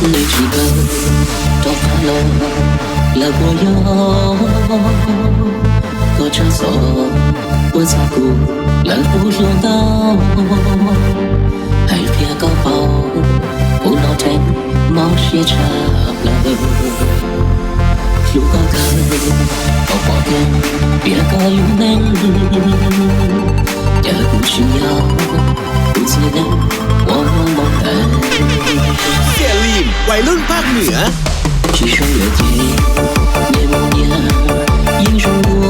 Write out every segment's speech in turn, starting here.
你记得多快乐，了过有多枷锁，我照顾了不用到，还别高跑，不闹天冒些差了。如果可我抱歉，别个有能，也不需要，不自能，我梦的。เสียลีมวัยรุ่นภาคเหนือ几首乐队，年不年，英雄我，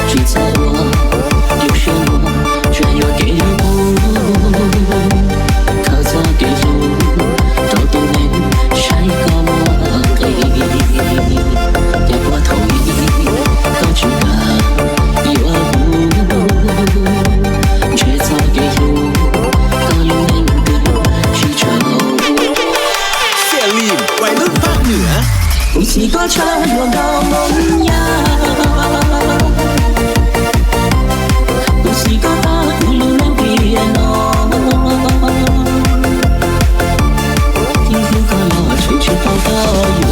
只在我，有什么，全要给我，靠着给路，都都能晒个我给，也不同意，都知道有不，却早给路，高有能的需求。เสียลีมวัยรุ่นภาคเหนือ不是歌唱我的梦呀，不是歌把鼓楼能变哦，听副歌了吹吹泡泡哟，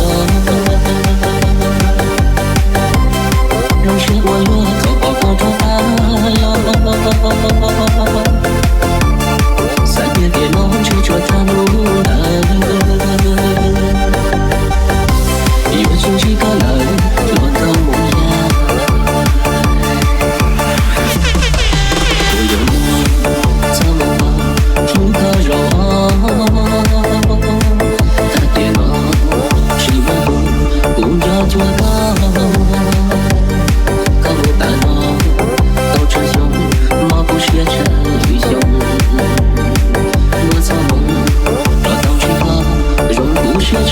让雪我乐头包包装大了，三月别弄吹着他路了。有几个人乱搞梦呀？我有梦，怎么忘？听歌绕，他点了，谁问不要做高？高大了，高着胸，马不学着英雄。我造梦，我当去跑，容不学唱。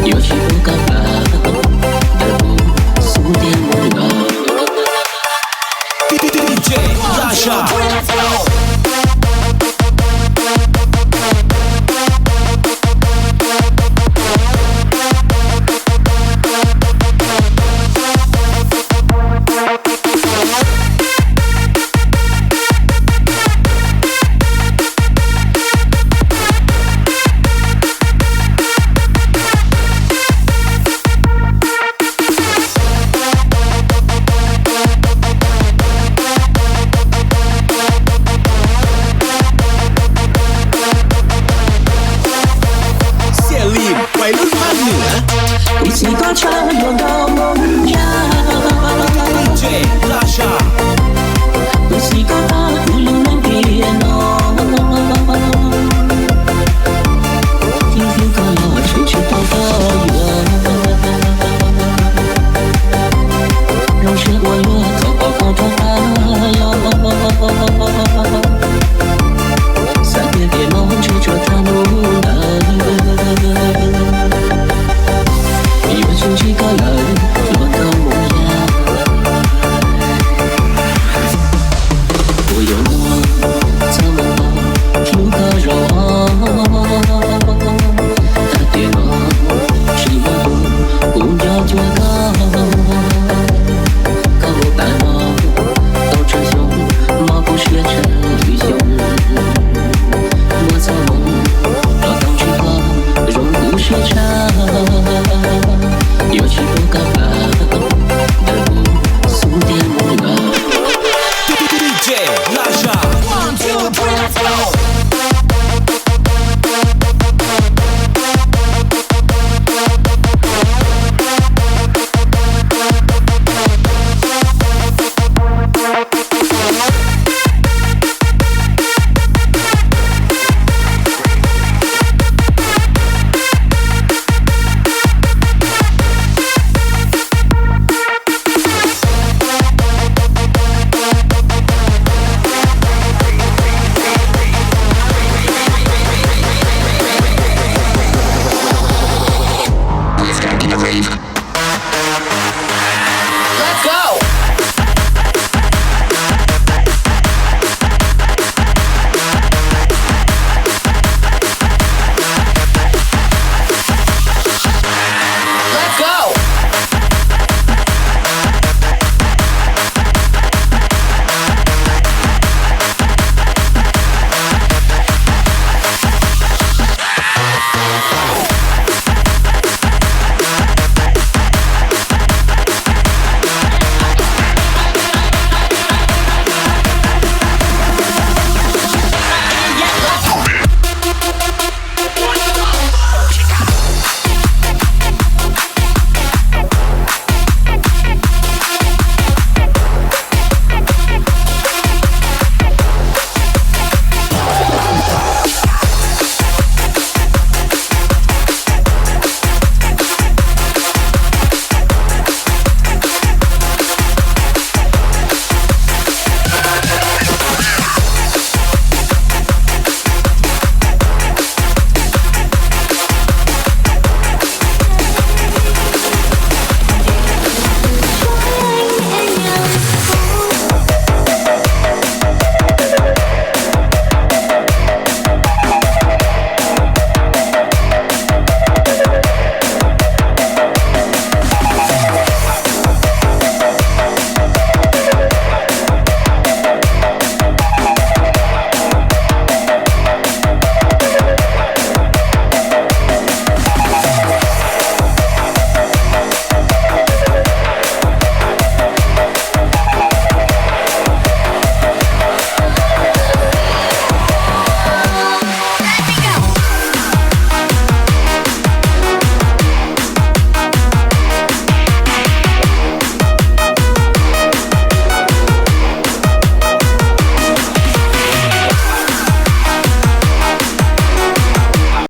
有些不高大，但不苏点我了。DJ ราชา一起歌唱勇敢